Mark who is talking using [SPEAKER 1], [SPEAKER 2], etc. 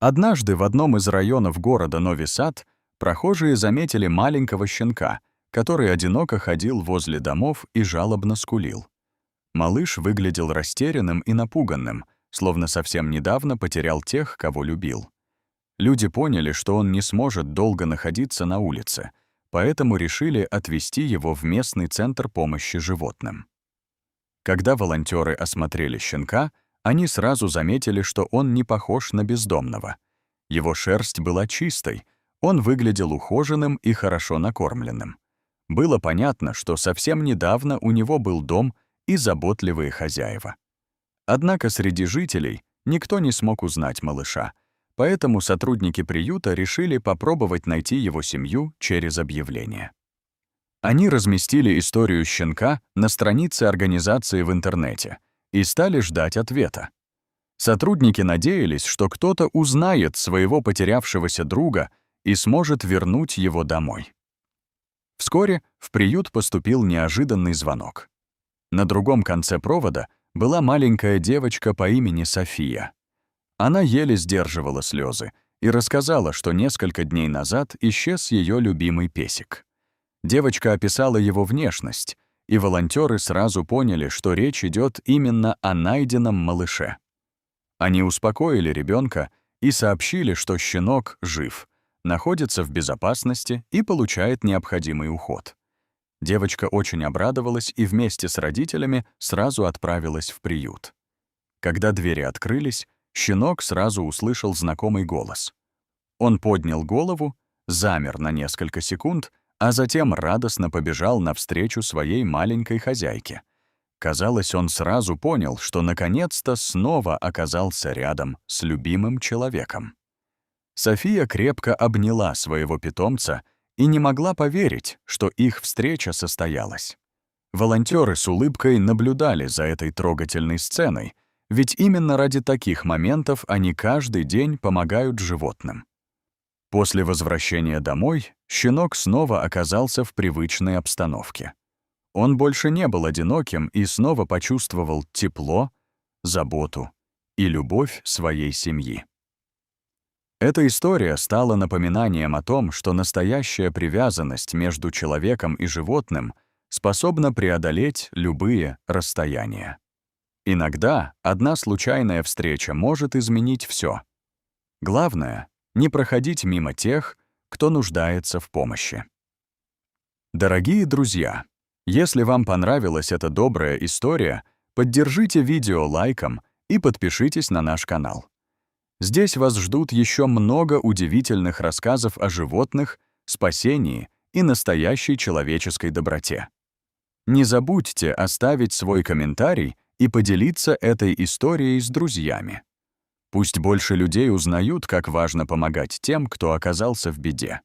[SPEAKER 1] Однажды в одном из районов города Нови Сад прохожие заметили маленького щенка, который одиноко ходил возле домов и жалобно скулил. Малыш выглядел растерянным и напуганным, словно совсем недавно потерял тех, кого любил. Люди поняли, что он не сможет долго находиться на улице, поэтому решили отвезти его в местный центр помощи животным. Когда волонтеры осмотрели щенка, они сразу заметили, что он не похож на бездомного. Его шерсть была чистой, он выглядел ухоженным и хорошо накормленным. Было понятно, что совсем недавно у него был дом и заботливые хозяева. Однако среди жителей никто не смог узнать малыша, поэтому сотрудники приюта решили попробовать найти его семью через объявление. Они разместили историю щенка на странице организации в интернете и стали ждать ответа. Сотрудники надеялись, что кто-то узнает своего потерявшегося друга и сможет вернуть его домой. Вскоре в приют поступил неожиданный звонок. На другом конце провода была маленькая девочка по имени София. Она еле сдерживала слезы и рассказала, что несколько дней назад исчез ее любимый песик. Девочка описала его внешность, и волонтеры сразу поняли, что речь идет именно о найденном малыше. Они успокоили ребенка и сообщили, что щенок жив, находится в безопасности и получает необходимый уход. Девочка очень обрадовалась и вместе с родителями сразу отправилась в приют. Когда двери открылись, щенок сразу услышал знакомый голос. Он поднял голову, замер на несколько секунд, а затем радостно побежал навстречу своей маленькой хозяйке. Казалось, он сразу понял, что наконец-то снова оказался рядом с любимым человеком. София крепко обняла своего питомца и не могла поверить, что их встреча состоялась. Волонтеры с улыбкой наблюдали за этой трогательной сценой, ведь именно ради таких моментов они каждый день помогают животным. После возвращения домой щенок снова оказался в привычной обстановке. Он больше не был одиноким и снова почувствовал тепло, заботу и любовь своей семьи. Эта история стала напоминанием о том, что настоящая привязанность между человеком и животным способна преодолеть любые расстояния. Иногда одна случайная встреча может изменить все. Главное — не проходить мимо тех, кто нуждается в помощи. Дорогие друзья, если вам понравилась эта добрая история, поддержите видео лайком и подпишитесь на наш канал. Здесь вас ждут еще много удивительных рассказов о животных, спасении и настоящей человеческой доброте. Не забудьте оставить свой комментарий и поделиться этой историей с друзьями. Пусть больше людей узнают, как важно помогать тем, кто оказался в беде.